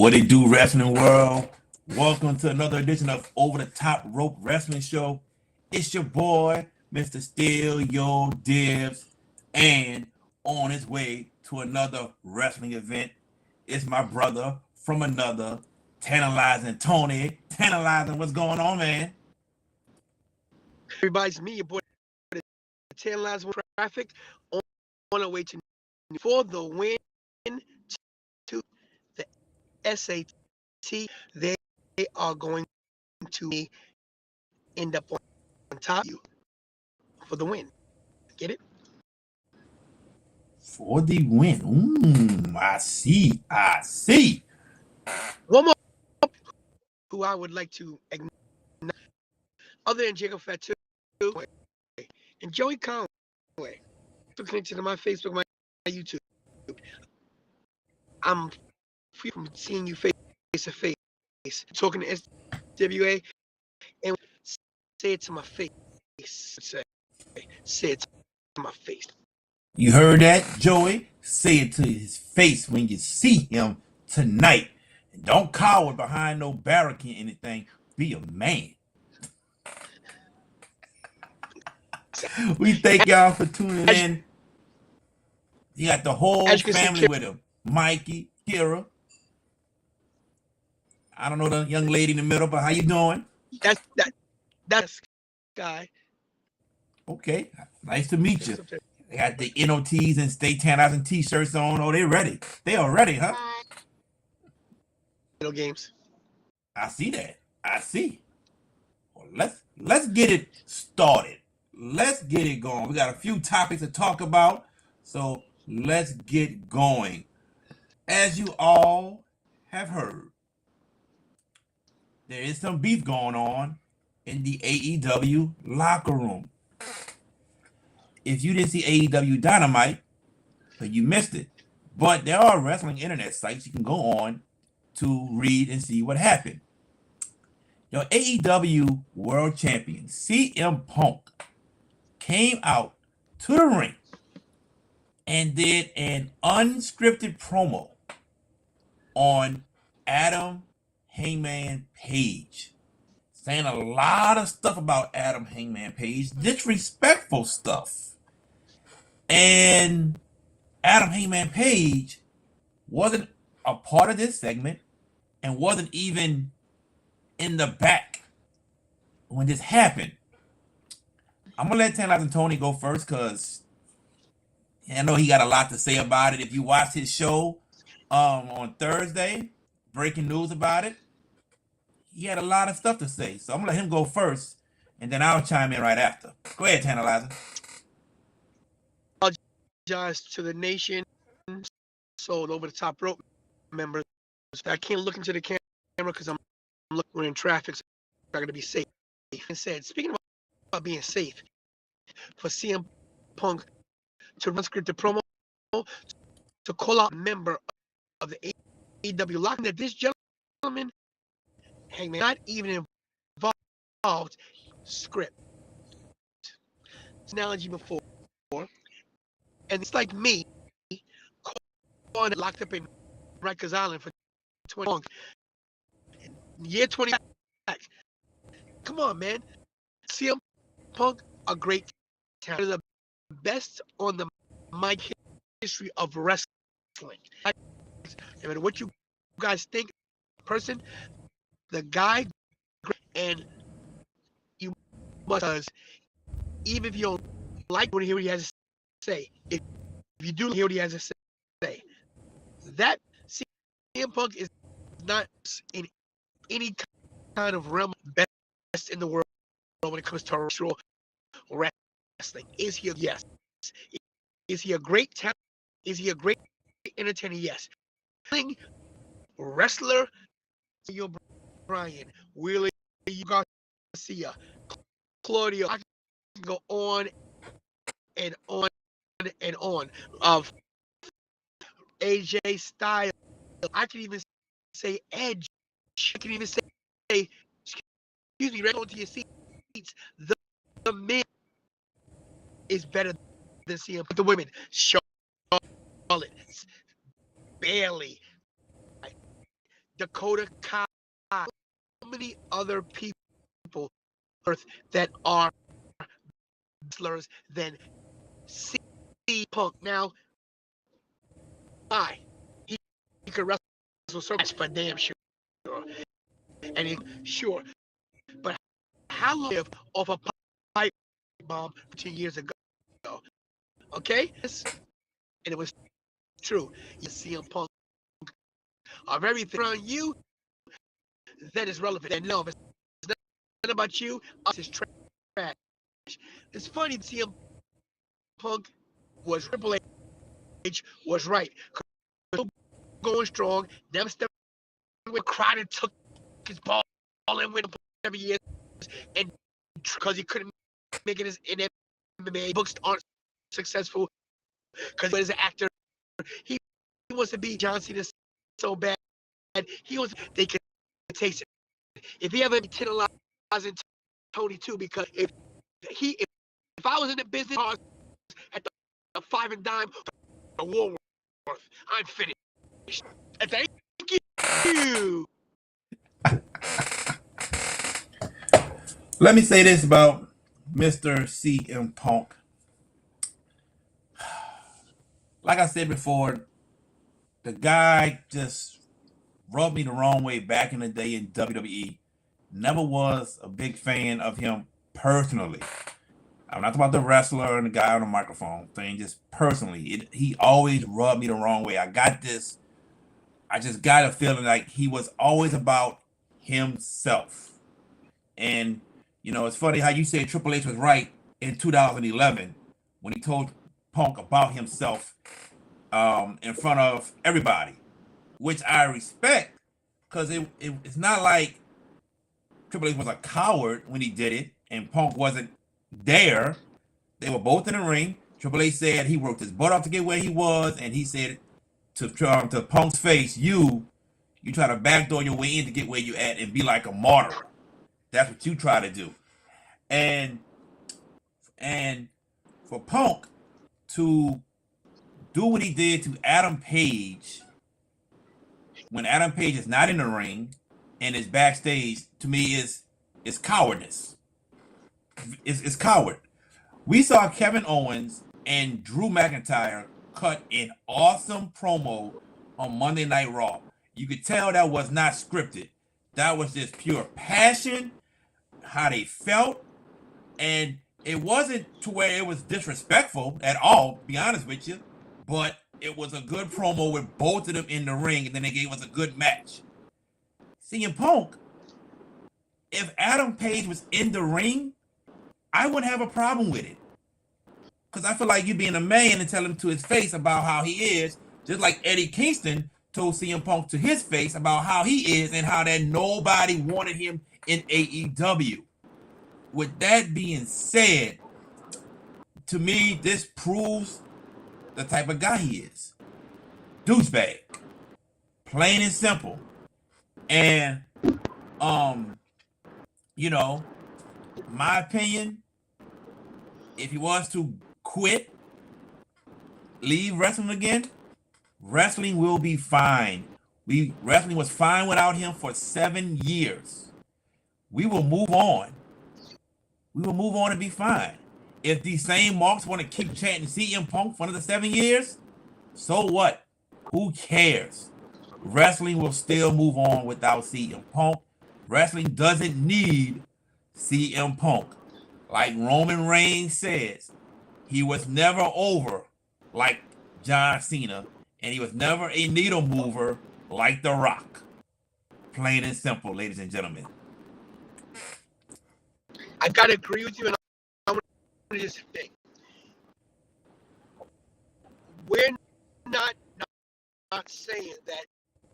What it do, wrestling world? Welcome to another edition of Over the Top Rope Wrestling Show. It's your boy, Mr. Still Yo Dibs, and on his way to another wrestling event, it's my brother from another, Tantalizing Tony. Tantalizing, what's going on, man? Everybody's me, your boy, the Tantalizing Traffic, on our way to for the win to the SAT. They are going to end up on top of you for the win. Get it? For the win. I see. One more who I would like to acknowledge, other than Jacob Fatu and Joey Conway. Connected to my Facebook, my YouTube. I'm free from seeing you face to face, talking to SWA, and say it to my face. Say it to my face. You heard that, Joey? Say it to his face when you see him tonight. And don't cower behind no barricade or anything. Be a man. We thank y'all for tuning in. You got the whole family with him. Mikey, Kira. I don't know the young lady in the middle, but how you doing? That's guy. Okay, nice to meet you. They got the NOTs and Stay Tantalizing t-shirts on. Oh, they ready. They are ready, huh? No games. I see that. I see. Well, let's get it started. Let's get it going. We got a few topics to talk about, so let's get going. As you all have heard, there is some beef going on in the AEW locker room. If you didn't see AEW Dynamite, then you missed it. But there are wrestling internet sites you can go on to read and see what happened. Your AEW World Champion, CM Punk, came out to the ring and did an unscripted promo on Adam Hangman Page, saying a lot of stuff about Adam Hangman Page, disrespectful stuff. And Adam Hangman Page wasn't a part of this segment and wasn't even in the back when this happened. I'm gonna let Tantalizing Tony go first because I know he got a lot to say about it. If you watch his show on Thursday, breaking news about it, he had a lot of stuff to say. So I'm gonna let him go first, and then I'll chime in right after. Go ahead, Tantalizing. Apologize to the nation, sold over the top rope members. I can't look into the camera because I'm looking. We're in traffic, so I'm not gonna be safe. And said, speaking about being safe, for CM Punk to run scripted promo to call out a member of the AEW locker, that this gentleman, Hangman, not even involved script. It's an analogy before, and it's like me calling locked up in Rikers Island for 20 months. Year 20. Come on, man. CM Punk, a great talent, the best on the mic history of wrestling. No matter what you guys think, person, the guy, and you must, even if you don't like what he has to say, if you do hear what he has to say, that CM Punk is not in any kind of realm best in the world when it comes to wrestling. Is he? Yes. Is he a great talent? Is he a great entertainer? Yes. Wrestler, Brian, Willie Garcia, Claudio. I can go on and on and on. Of AJ Styles. I can even say Edge. I can even say, excuse me, right onto your seats. The man is better than CM. The women, Charlotte, Bailey, Dakota Kai, so many other people that are wrestlers than CM Punk. Now, he could wrestle so much for damn sure, and sure, but how long live off a pipe bomb 2 years ago? Okay, and it was true. You see CM Punk of everything around you that is relevant. And no, if it's not about you, us is trash. It's funny to see CM Punk was Triple H was right. Going strong, never stepped with Crowder took his ball and went every year, and because he couldn't make it in MMA, books aren't successful because as an actor, he wants to be John Cena so bad. He was they could taste it. If he ever tantalizing Tony too, because if I was in the business at the five and dime, the Woolworth, I'm finished. And thank you. Let me say this about Mr. CM Punk. Like I said before, the guy just rubbed me the wrong way back in the day in WWE. Never was a big fan of him personally. I'm not talking about the wrestler and the guy on the microphone thing, just personally. He always rubbed me the wrong way. I just got a feeling like he was always about himself. And, it's funny how you said Triple H was right in 2011 when he told Punk about himself in front of everybody, which I respect, because it's not like Triple H was a coward when he did it and Punk wasn't there. They were both in the ring. Triple H said he worked his butt off to get where he was, and he said to Punk's face, you try to backdoor your way in to get where you at and be like a martyr. That's what you try to do. And for Punk to do what he did to Adam Page when Adam Page is not in the ring and is backstage, to me is cowardice. It's coward. We saw Kevin Owens and Drew McIntyre cut an awesome promo on Monday Night Raw. You could tell that was not scripted. That was just pure passion, how they felt, and it wasn't to where it was disrespectful at all, to be honest with you, but it was a good promo with both of them in the ring, and then they gave us a good match. CM Punk, if Adam Page was in the ring, I wouldn't have a problem with it. Because I feel like you being a man and tell him to his face about how he is, just like Eddie Kingston told CM Punk to his face about how he is and how that nobody wanted him in AEW. With that being said, to me, this proves the type of guy he is. Douchebag. Plain and simple. And, my opinion, if he was to quit, leave wrestling again, wrestling will be fine. Wrestling was fine without him for 7 years. We will move on. We will move on and be fine. If these same marks want to keep chanting CM Punk for another 7 years, so what? Who cares? Wrestling will still move on without CM Punk. Wrestling doesn't need CM Punk. Like Roman Reigns says, he was never over like John Cena, and he was never a needle mover like The Rock. Plain and simple, ladies and gentlemen. I gotta agree with you, and I want to just say, we're not saying that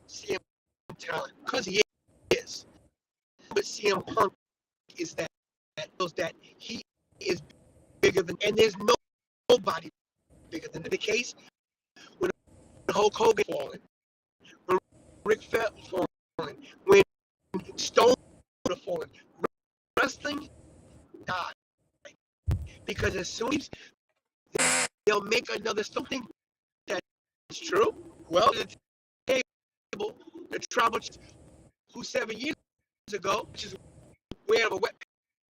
CM talent, because he is, but CM Punk is that he is bigger than, and there's nobody bigger than the case when Hulk Hogan fallen, when Rick Flair fallen, when Stone would have fallen. Wrestling died because as soon as they'll make another something that's true, well, the table, the trauma who 7 years ago, which is wearing a wet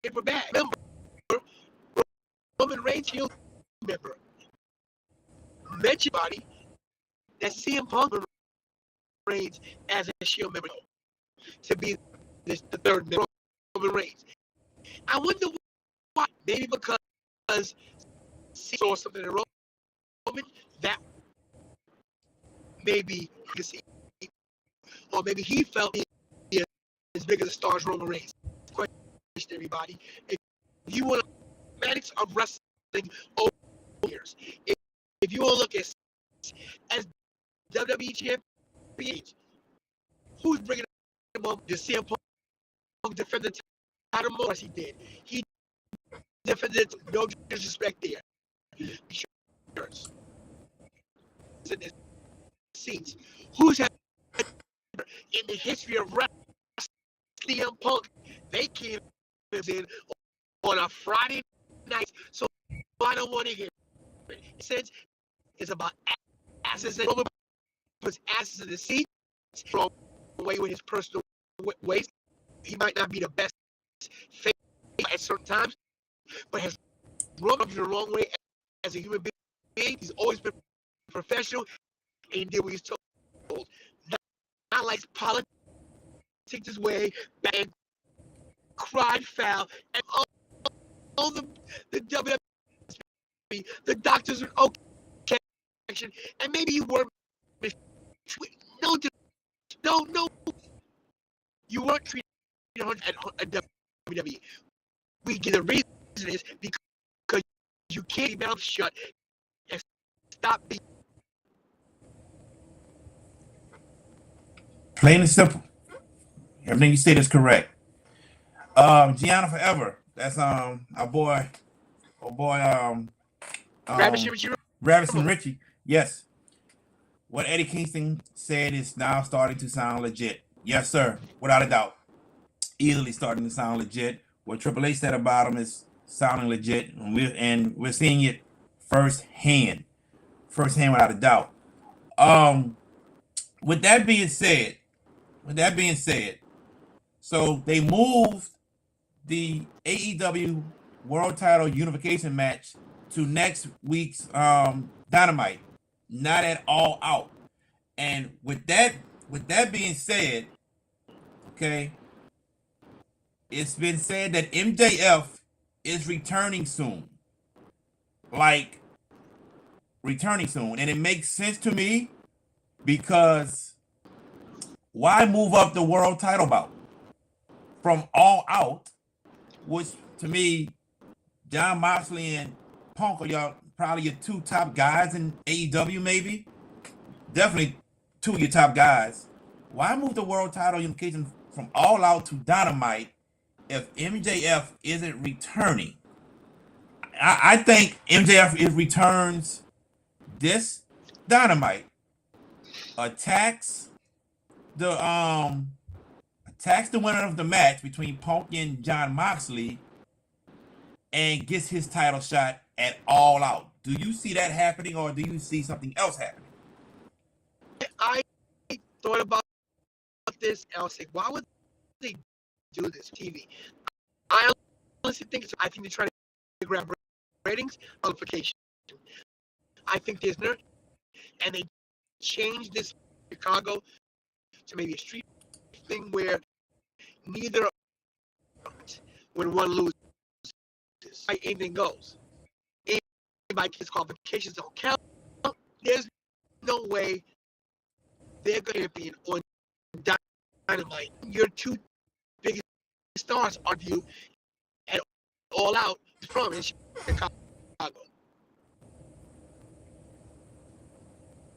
paper bag. Remember, Roman Reigns heel member mentioned body that CM Punk Reigns as a Shield member to be the third member, Roman Reigns. I wonder why. Maybe because he saw something in Roman that maybe he could see, or maybe he felt he is as big as a star as Roman Reigns. Question, everybody. If you want mathematics of wrestling over years, if you want to look as WWE champions, who's bringing him up? Does CM Punk defend the title more as he did? He defended, no disrespect there. Seats. Who's had in the history of wrestling? CM Punk, they came in on a Friday night, so I don't want to hear it. It says it's about asses and puts asses in the seat, strong away with his personal ways. He might not be the best face at certain times, but has rubbed the wrong way as a human being. He's always been professional and did what he's told. Not like politics his way and cried foul and all the WWE, the doctors are okay, and maybe you were no, you weren't treated at WWE. We get the reason is because you can't keep your mouth shut and stop being. Plain and simple. Everything you said is correct. Gianna Forever. That's our boy, Ravishing Richie. Yes. What Eddie Kingston said is now starting to sound legit. Yes, sir. Without a doubt. Easily starting to sound legit. What Triple H said about him is sounding legit, and we're seeing it firsthand without a doubt. With that being said, so they moved the AEW World Title Unification match to next week's Dynamite, not at All Out. And with that being said, okay, it's been said that MJF is returning soon. And it makes sense to me because why move up the world title bout from All Out, which to me, Jon Moxley and Punk are probably your two top guys in AEW, maybe. Definitely two of your top guys. Why move the world title unification from All Out to Dynamite if MJF isn't returning? I think MJF returns this Dynamite, attacks the winner of the match between Punk and Jon Moxley, and gets his title shot at All Out. Do you see that happening, or do you see something else happening? I thought about this, and I was like, why would they do this TV? I honestly think I think they're trying to grab ratings, qualification. I think there's no, and they changed this Chicago to maybe a street thing where neither when one loses, anything goes. Anybody gets qualifications don't count. There's no way they're going to be on Dynamite. Your two biggest stars argue at All Out from Chicago.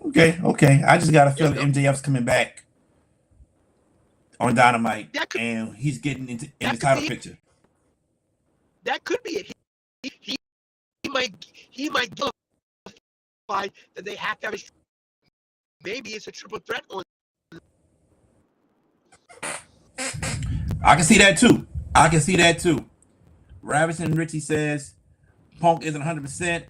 Okay. I just got a feeling MJF's coming back on Dynamite, and he's getting in the title picture. That could be it. He might justify that they have to have maybe it's a triple threat on. I can see that too. Ravishing Richie says Punk isn't 100%.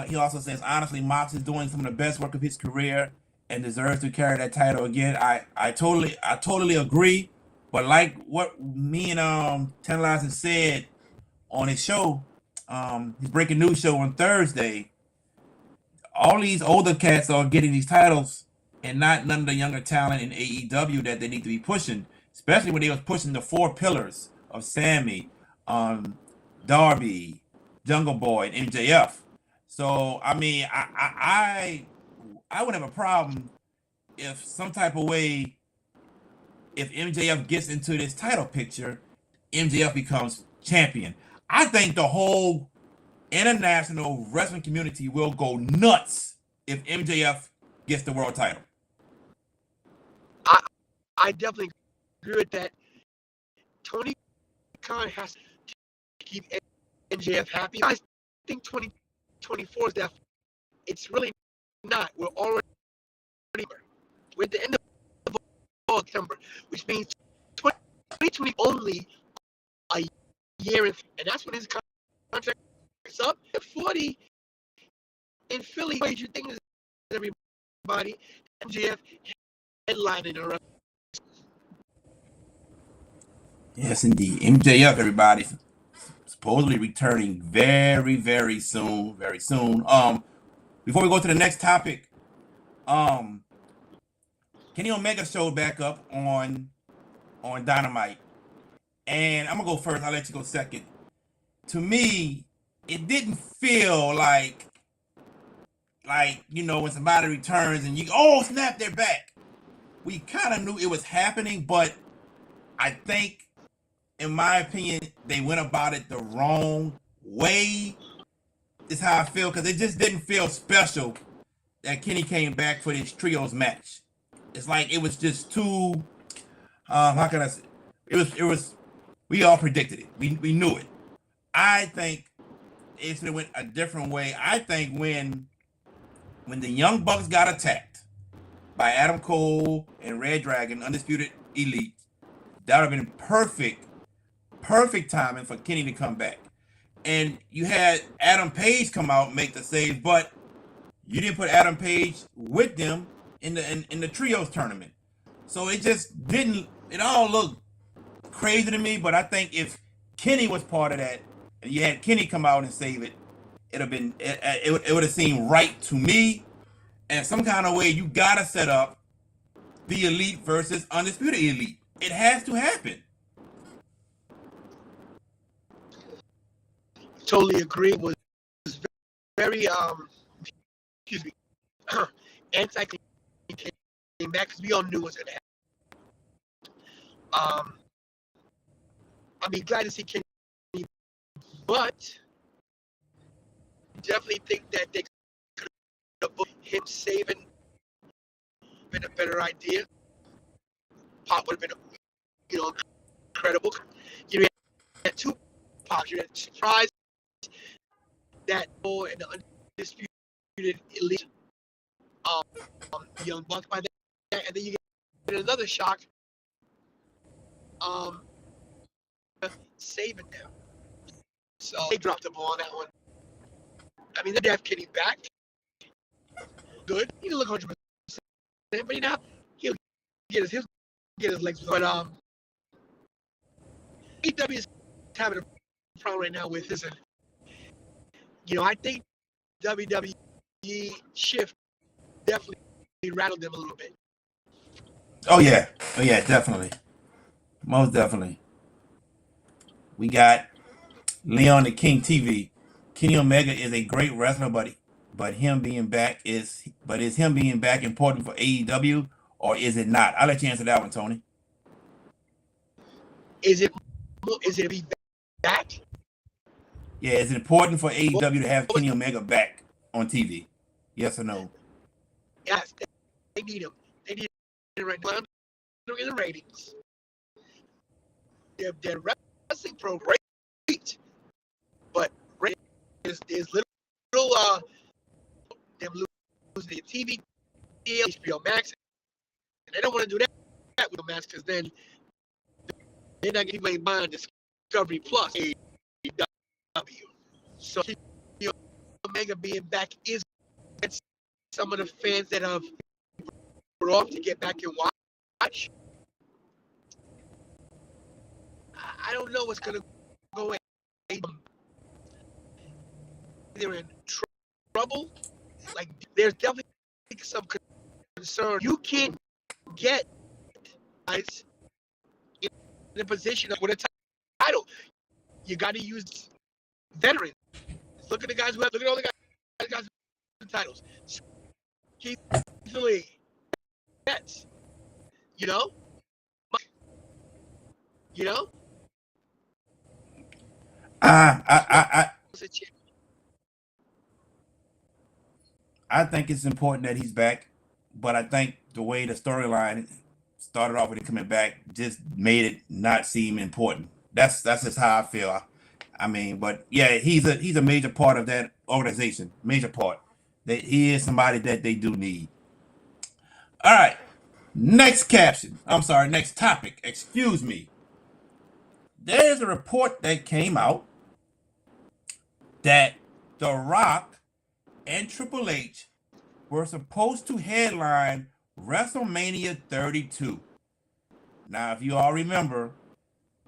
He also says honestly, Mox is doing some of the best work of his career, and deserves to carry that title again. I totally agree. But like what me and Tantalizing said on his show, his breaking news show on Thursday, all these older cats are getting these titles and not none of the younger talent in AEW that they need to be pushing, especially when they was pushing the four pillars of Sammy, Darby, Jungle Boy, and MJF. So I mean, I would have a problem if some type of way, if MJF gets into this title picture, MJF becomes champion. I think the whole international wrestling community will go nuts if MJF gets the world title. I definitely agree with that. Tony Khan has to keep MJF happy. I think 2024 is that. It's really not. We're at the end of September, which means 2020 only a year, and that's when his contract is up. At 40 in Philly, what you think is everybody? MJF headlining around. Yes, indeed. MJF, everybody, supposedly returning very, very soon. Very soon. Before we go to the next topic, Kenny Omega showed back up on Dynamite, and I'm gonna go first. I'll let you go second. To me, it didn't feel like when somebody returns and you snap, they're back. We kind of knew it was happening, but I think, in my opinion, they went about it the wrong way. Is how I feel, because it just didn't feel special that Kenny came back for this trios match. It's like it was just too. How can I say? It was. We all predicted it. We knew it. I think it should have went a different way. I think when the Young Bucks got attacked by Adam Cole and Red Dragon, Undisputed Elite, that would have been perfect timing for Kenny to come back. And you had Adam Page come out and make the save, but you didn't put Adam Page with them in the trios tournament. So it just didn't. It all looked crazy to me. But I think if Kenny was part of that, and you had Kenny come out and save it, it would have seemed right to me. And some kind of way, you gotta set up the Elite versus Undisputed Elite. It has to happen. Totally agree. Was very excuse me, anti came back because we all knew it was gonna happen. I mean, glad to see Kenny, but definitely think that they could have booked him saving been a better idea. Pop would have been, incredible. You had two pops. You had surprise that boy and the Undisputed Elite, Young Bucks by that, and then you get another shock, saving them. So they dropped the ball on that one. I mean, they have Kenny back. Good. He didn't look 100%, but he'll get his legs. But AEW is having a problem right now with this. I think WWE shift definitely rattled them a little bit. Oh yeah, definitely, most definitely. We got Leon the King TV. Kenny Omega is a great wrestler, but him being back is him being back important for AEW, or is it not? I'll let you answer that one, Tony. Is it be back? Yeah, is it important for AEW to have Kenny Omega back on TV? Yes or no? Yes, they need him. They need him right now. Look at the ratings. Their wrestling pro great, but there's little them losing their TV deal, HBO Max, and they don't want to do that with Max because then they're not getting anybody buying Discovery Plus AEW. So Omega being back is some of the fans that have off to get back and watch. I don't know what's gonna go in. They're in trouble. Like there's definitely some concern. You can't get guys in a position with a title. You got to use veterans. Look at the guys who have. Look at all the guys with titles. Easily, that's you know. I think it's important that he's back, but I think the way the storyline started off with him coming back just made it not seem important. That's just how I feel. I mean, but yeah, he's a major part of that organization. Major part. That he is somebody that they do need. All right. Next caption. I'm sorry, next topic. Excuse me. There's a report that came out that The Rock and Triple H were supposed to headline WrestleMania 32. Now, if you all remember,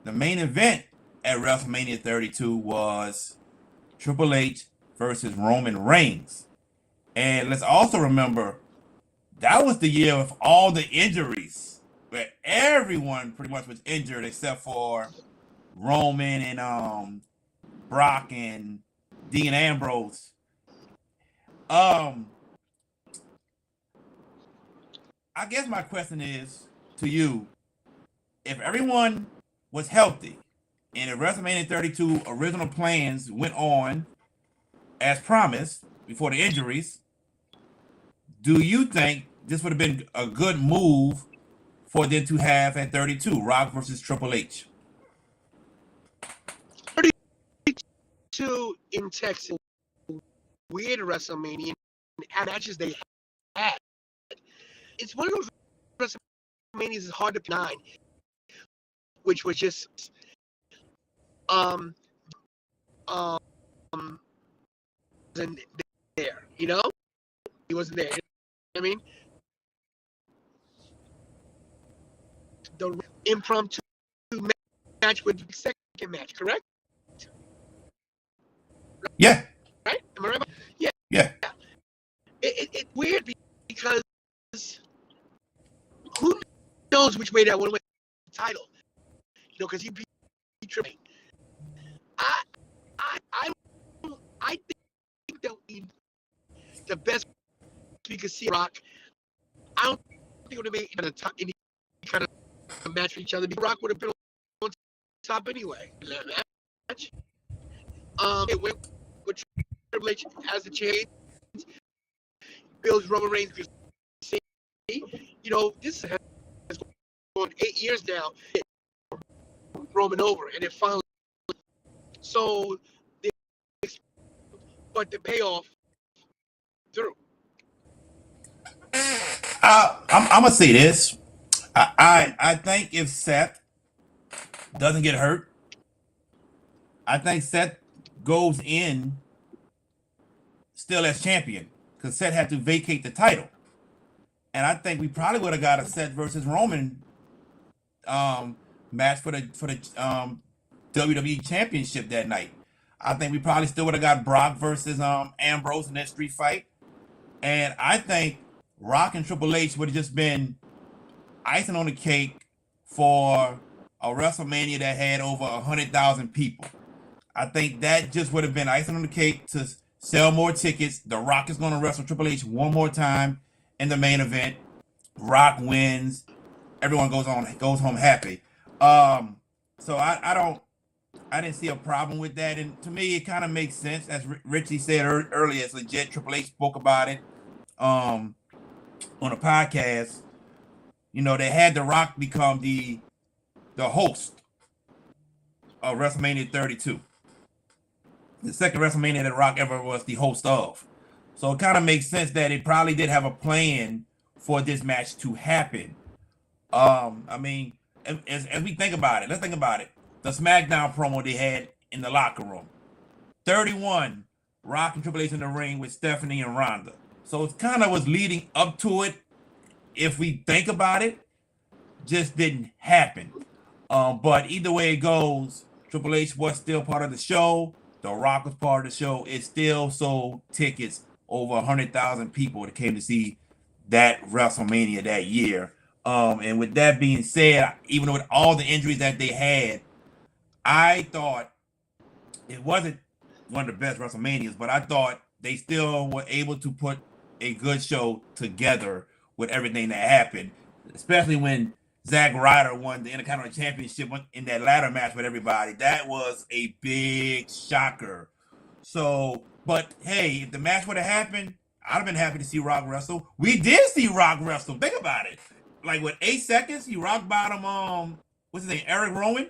the main event at WrestleMania 32 was Triple H versus Roman Reigns. And let's also remember, that was the year of all the injuries, where everyone pretty much was injured except for Roman and Brock and Dean Ambrose. I guess my question is to you, if everyone was healthy and if WrestleMania 32 original plans went on as promised before the injuries, do you think this would have been a good move for them to have at 32, Rock versus Triple H? 32 in Texas, weird WrestleMania and matches they had. It's one of those WrestleManias is hard to deny, which was just wasn't there, you know? He wasn't there. I mean, the impromptu match with the second match, correct? Yeah. Right? Am I right? Yeah. Yeah. It's weird because who knows which way that would have went the title? You know, because he beat Triple H. I think that the best we could see Rock. I don't think it would have made any kind of match for each other. Rock would have been on top anyway. That match. It went with Triple H as the champion. Builds Roman Reigns. You know, this has gone 8 years now. Roman over, and it finally. So, but the payoff through. I'm gonna say this. I think if Seth doesn't get hurt, I think Seth goes in still as champion because Seth had to vacate the title, and I think we probably would have got a Seth versus Roman match for the WWE Championship that night. I think we probably still would have got Brock versus Ambrose in that street fight, and I think Rock and Triple H would have just been icing on the cake for a WrestleMania that had over 100,000 people. I think that just would have been icing on the cake to sell more tickets. The Rock is going to wrestle Triple H one more time in the main event. Rock wins. Everyone goes home happy. So I didn't see a problem with that, and to me, it kind of makes sense. As Richie said earlier, it's legit. Triple H spoke about it on a podcast. You know, they had The Rock become the host of WrestleMania 32, the second WrestleMania that Rock ever was the host of. So it kind of makes sense that it probably did have a plan for this match to happen. I mean, as we think about it, let's think about it. The SmackDown promo they had in the locker room. 31, Rock and Triple H in the ring with Stephanie and Ronda. So it kind of was leading up to it. if we think about it, just didn't happen. But either way it goes, Triple H was still part of the show. The Rock was part of the show. It still sold tickets over 100,000 people that came to see that WrestleMania that year. And with that being said, even with all the injuries that they had, I thought it wasn't one of the best WrestleManias, but I thought they still were able to put a good show together with everything that happened, especially when Zack Ryder won the Intercontinental Championship in that ladder match with everybody. That was a big shocker. So, but hey, if the match would have happened, I'd have been happy to see Rock wrestle. We did see Rock wrestle. Think about it. Like with 8 seconds, he rock bottom. What's his name? Eric Rowan.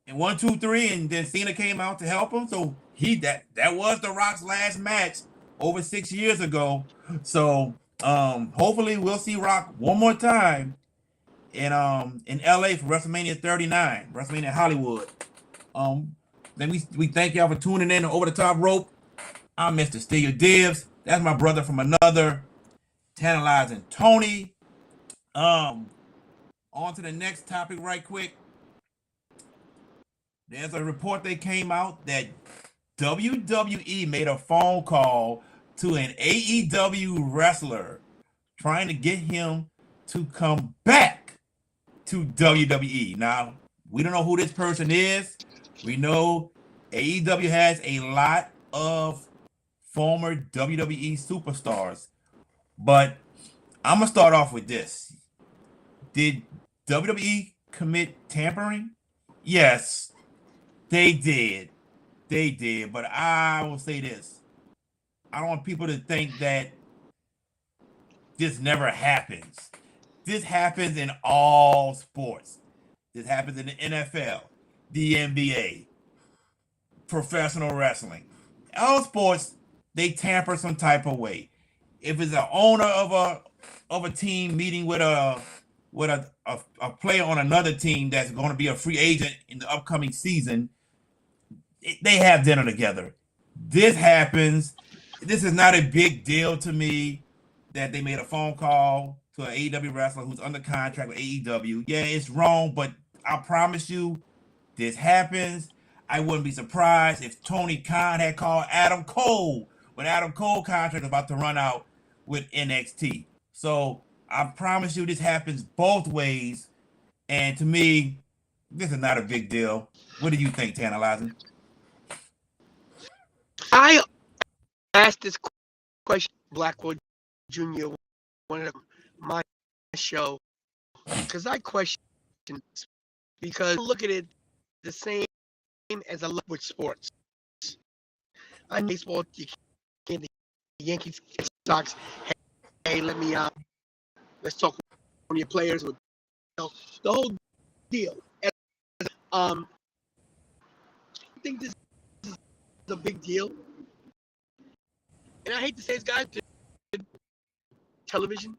And 1, 2, 3, and then Cena came out to help him. So that was the Rock's last match over 6 years ago. So hopefully we'll see Rock one more time in LA for WrestleMania 39, WrestleMania Hollywood. Then we thank y'all for tuning in to Over the Top Rope. I'm Mr. Steele Dibs. That's my brother from another, Tantalizing Tony. On to the next topic right quick. There's a report that came out that WWE made a phone call to an AEW wrestler trying to get him to come back to WWE. Now, we don't know who this person is. We know AEW has a lot of former WWE superstars. But I'm going to start off with this. Did WWE commit tampering? Yes, they did. They did. But I will say this. I don't want people to think that this never happens. This happens in all sports. This happens in the NFL, the NBA, professional wrestling. All sports, they tamper some type of way. If it's an owner of a team meeting with a player on another team that's going to be a free agent in the upcoming season, they have dinner together. This happens. This is not a big deal to me that they made a phone call to an AEW wrestler who's under contract with AEW. Yeah, it's wrong, but I promise you, this happens. I wouldn't be surprised if Tony Khan had called Adam Cole when Adam Cole contract was about to run out with NXT. So I promise you this happens both ways. And to me, this is not a big deal. What do you think, Tantalizing? I asked this question, Blackwood Jr., one of my show, because I question this, because I look at it the same as I look with sports. I know baseball, you can't, the Yankees, Sox, hey, let's talk one of your players with the whole deal. I think this is a big deal. And I hate to say this, guys, television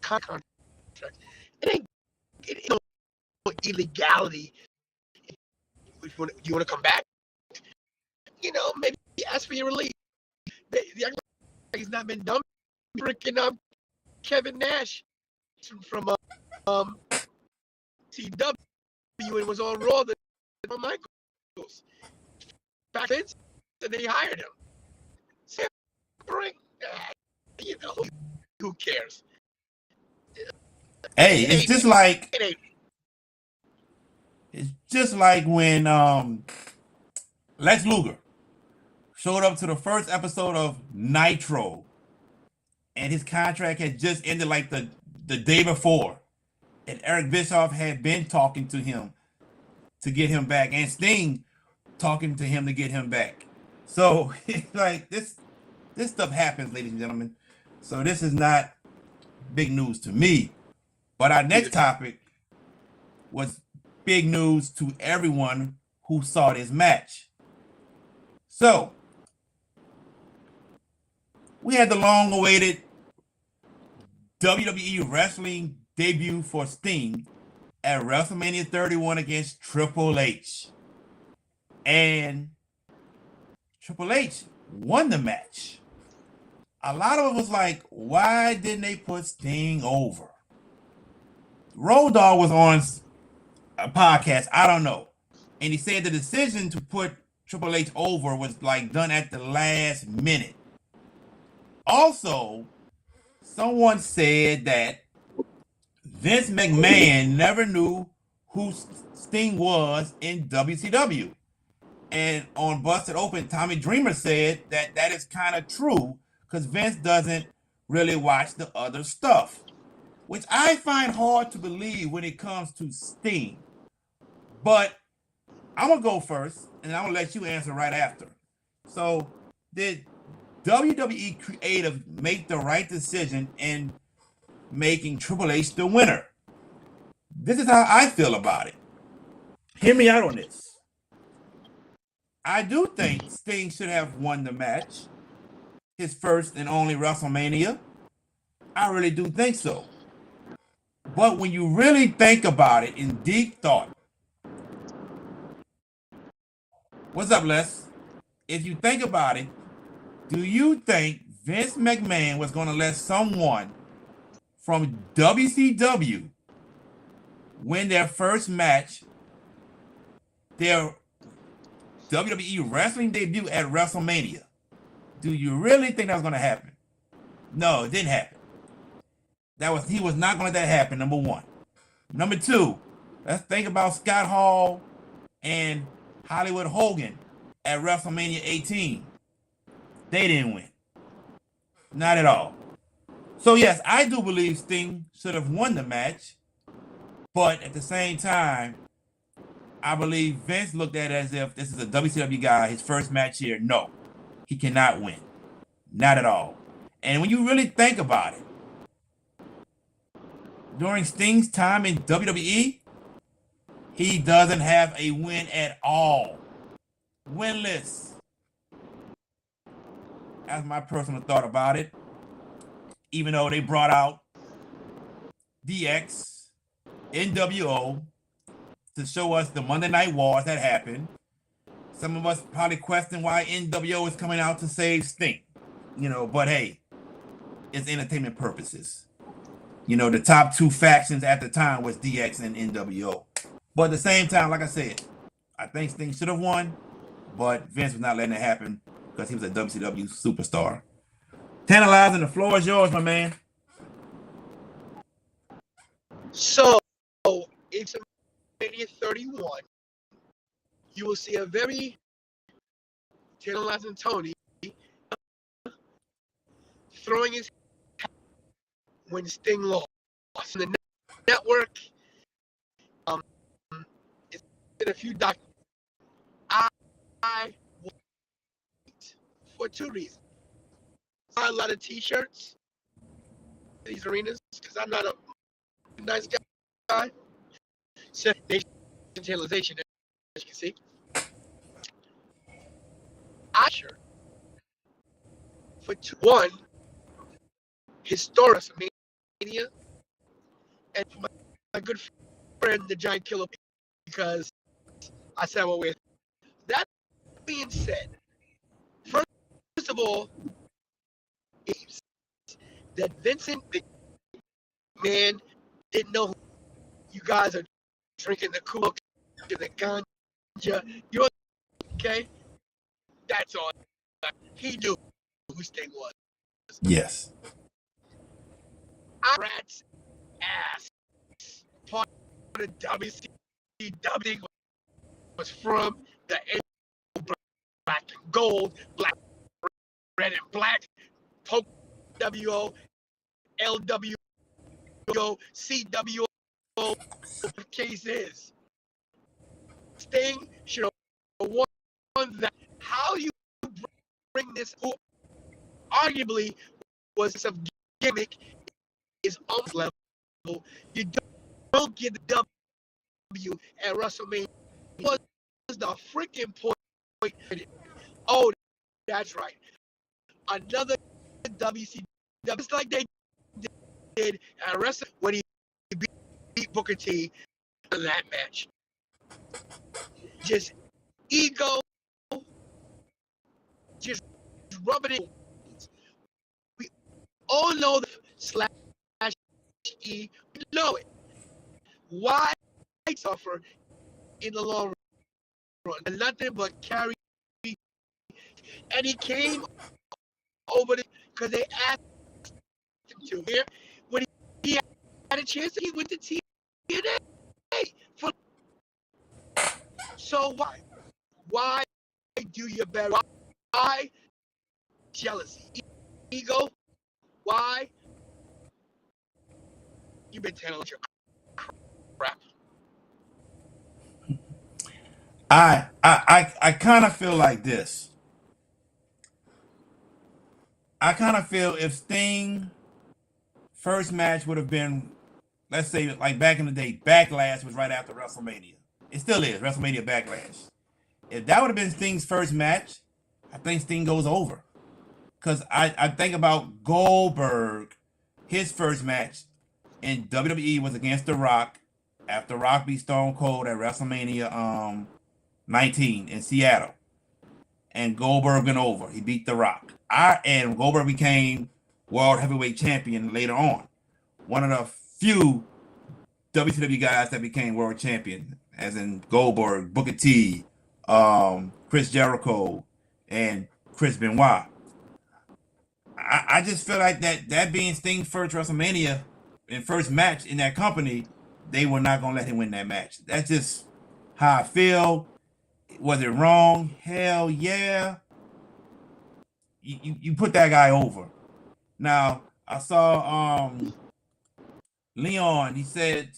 contract. It ain't no illegality. Do you want to come back? Maybe ask for your release. He's not been done. Freaking Kevin Nash from CW and was on Raw that Michaels back then, and they hired him. Bring, who cares? Hey, it's just like when Lex Luger showed up to the first episode of Nitro, and his contract had just ended like the day before, and Eric Bischoff had been talking to him to get him back, and Sting talking to him to get him back. So it's like this stuff happens, ladies and gentlemen. So this is not big news to me. But our next topic was big news to everyone who saw this match. So we had the long-awaited WWE wrestling debut for Sting at WrestleMania 31 against Triple H. And Triple H won the match. a lot of it was like, why didn't they put Sting over? Road Dogg was on a podcast, I don't know, and he said the decision to put Triple H over was like done at the last minute. Also, someone said that Vince McMahon never knew who Sting was in WCW. And on Busted Open, Tommy Dreamer said that that is kind of true because Vince doesn't really watch the other stuff, which I find hard to believe when it comes to Sting. But I'm going to go first, and I'm going to let you answer right after. So, did WWE Creative make the right decision in making Triple H the winner? This is how I feel about it. Hear me out on this. I do think Sting should have won the match, his first and only WrestleMania. I really do think so. But when you really think about it in deep thought, what's up, Les? If you think about it, do you think Vince McMahon was going to let someone from WCW win their first match, their WWE wrestling debut at WrestleMania? Do you really think that was going to happen? No, it didn't happen. He was not going to let that happen, number one. Number two, let's think about Scott Hall and Hollywood Hogan at WrestleMania 18. They didn't win. Not at all. So yes, I do believe Sting should have won the match, but at the same time, I believe Vince looked at it as if this is a WCW guy, his first match here. No, he cannot win. Not at all. And when you really think about it, during Sting's time in WWE, he doesn't have a win at all. Winless. That's my personal thought about it. Even though they brought out DX, NWO, to show us the Monday Night Wars that happened. Some of us probably question why NWO is coming out to save Sting. But hey, it's entertainment purposes. The top two factions at the time was DX and NWO. But at the same time, like I said, I think Sting should have won, but Vince was not letting it happen because he was a WCW superstar. Tantalizing, the floor is yours, my man. So, it's Mania 31. You will see a very tantalizing Tony throwing his hat when Sting lost. In the network, it's been a few documents. I wait for two reasons. I buy a lot of T-shirts in these arenas because I'm not a nice guy. So, Tantalization, as you can see. I shirt for one historic mania, and for my good friend the Giant Killer, because I said well with that being said, first of all, is that Vincent McMahon didn't know who you guys are drinking the Kool-Aid, the ganja. You okay? That's all. He knew who Sting was. Yes. Rat's ass. Part of the WCW was from the black and gold, black, red and black, poke WO, LWO, CWO. The case is Sting should have won that. How you bring this, who arguably was some gimmick, is almost level. You don't get the W at WrestleMania. Was the freaking point? Oh, that's right. Another WCW, just like they did at Wrestle when he beat Booker T in that match. Just ego, just rubbing it. all know the slash E. We know it. Why suffer in the long run? And nothing but carry. And he came over because they asked him to. Here, when he had a chance, he went to TNA. So why? Why do you bury? Why jealousy? Ego? Why? You've been telling your crap. I kind of feel like this. I kind of feel if Sting first match would have been, let's say, like back in the day, Backlash was right after WrestleMania. It still is WrestleMania Backlash. If that would have been Sting's first match, I think Sting goes over. Because I think about Goldberg, his first match in WWE was against The Rock after Rock beat Stone Cold at WrestleMania 19 in Seattle. And Goldberg went over. He beat The Rock. And Goldberg became World Heavyweight Champion later on. One of the few WCW guys that became World Champion, as in Goldberg, Booker T, Chris Jericho, and Chris Benoit. I just feel like that being Sting's first WrestleMania and first match in that company, they were not gonna let him win that match. That's just how I feel. Was it wrong? Hell yeah. You put that guy over. Now I saw Leon. He said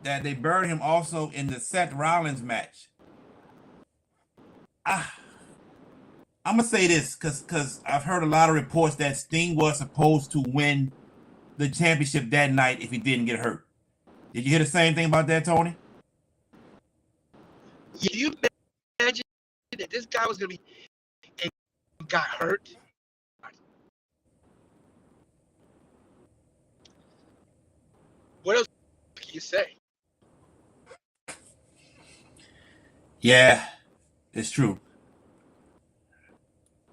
that they buried him also in the Seth Rollins match. I'm gonna say this because I've heard a lot of reports that Sting was supposed to win the championship that night if he didn't get hurt. Did you hear the same thing about that, Tony? You imagine that this guy was gonna be and got hurt? What else can you say? Yeah, it's true.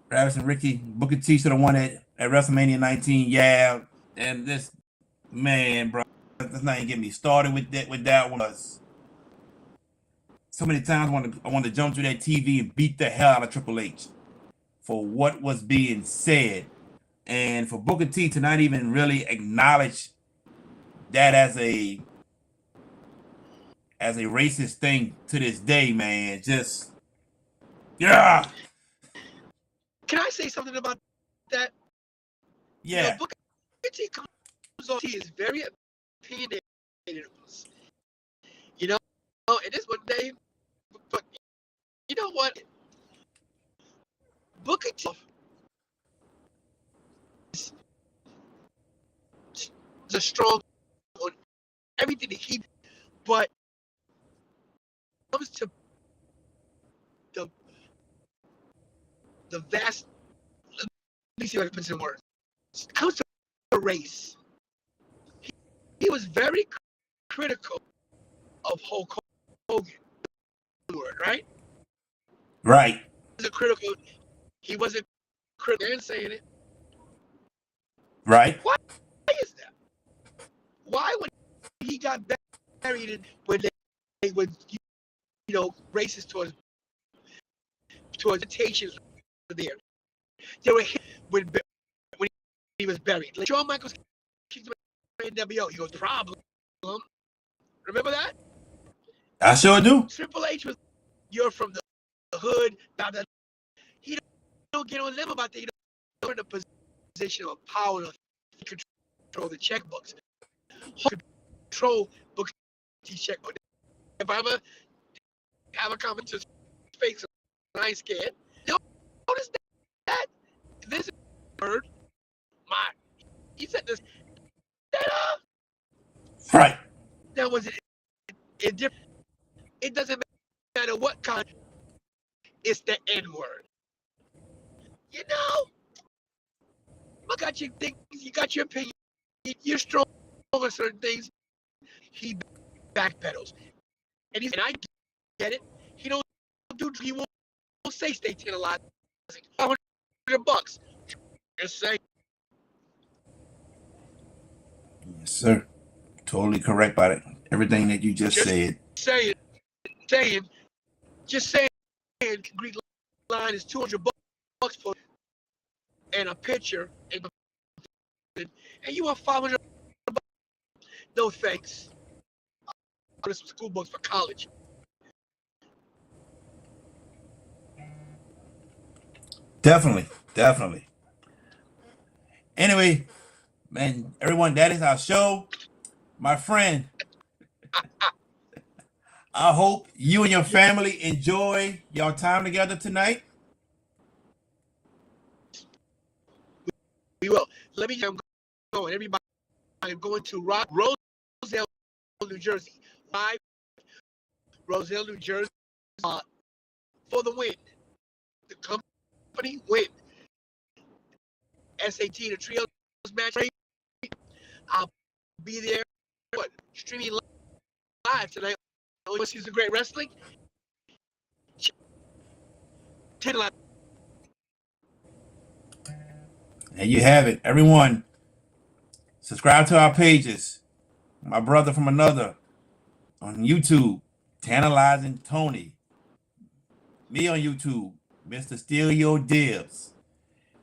Travis and Ricky, Booker T should have won it at WrestleMania 19. Yeah, and this man, bro, let's not even get me started with that. With that one, so many times I wanted to jump through that TV and beat the hell out of Triple H for what was being said, and for Booker T to not even really acknowledge that as a racist thing to this day, man. Just yeah. Can I say something about that? Yeah. You know, Booker T comes on. He is very opinionated. You know, and this one day, but you know what? Booker T is a strong on everything that he, but comes to the vast. Let me see if I can put some words. It comes to the race. He was very critical of Hulk Hogan, right? Right. He wasn't critical and saying it. Right. Why is that? Why when he got buried when they were, you know, racist towards Temptations there. They were hit when he was buried. Like Shawn Michaels kicked him in NWO. He goes, problem. Remember that? I sure do. Triple H was, you're from the hood. Blah, blah. He don't get on them about that. You're in a position of power to control the checkbooks. Control books, checkbook. If I ever have a comment to face, I ain't scared. Notice that this bird, he said this. Right. That was it. It doesn't matter what kind. It's the N word. You know, you got your things, you got your opinion. You're strong on certain things. He backpedals, and I get it. He don't do. He won't say stay tantalizing. $500. Just say. Yes, sir. Totally correct about it. Everything that you just said. Saying, just saying, Greek line is $200 for and a picture, and you want $500? No thanks. I'll some school books for college. Definitely. Definitely. Anyway, man, everyone, that is our show. My friend, I hope you and your family enjoy your time together tonight. We will. Let me go. Everybody, I'm going to Roselle, New Jersey. Live, Roselle, New Jersey, for the win. The company win. SAT, the trios match. I'll be there. Streaming live tonight. Only one season of great wrestling. Tantalizing. And you have it. Everyone, subscribe to our pages. My brother from another on YouTube, Tantalizing Tony. Me on YouTube, Mr. Steal Your Dibs.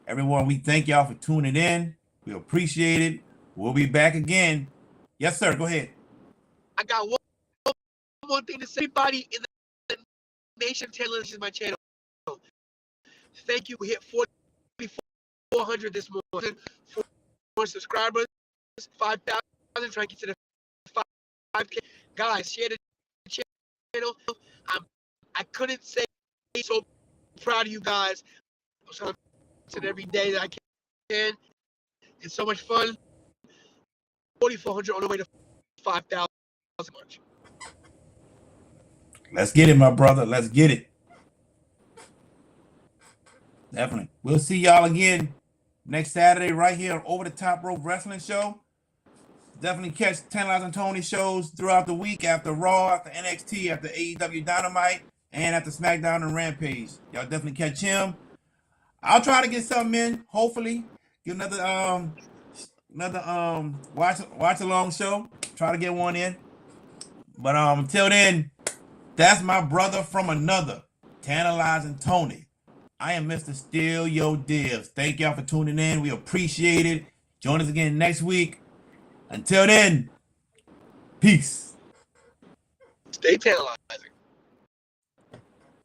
Everyone, we thank y'all for tuning in. We appreciate it. We'll be back again. Yes, sir. Go ahead. I got one more thing to say. Everybody in the nation, Tantalizing is my channel. Thank you. We hit 4,400 this morning. 4 subscribers, 5,000. Trying to get to the 5K. Guys, share the channel. I couldn't say so proud of you guys. I'm trying to every day that I can. It's so much fun. 4,400 on the way to 5,000 much. Let's get it, my brother. Let's get it. Definitely. We'll see y'all again next Saturday right here on Over the Top Rope Wrestling Show. Definitely catch Tantalizing Tony shows throughout the week after Raw, after NXT, after AEW Dynamite, and after SmackDown and Rampage. Y'all definitely catch him. I'll try to get something in, hopefully. Get another watch along show. Try to get one in. But until then, that's my brother from another, Tantalizing Tony. I am Mr. Steal Your Dibs. Thank y'all for tuning in. We appreciate it. Join us again next week. Until then, peace. Stay tantalizing.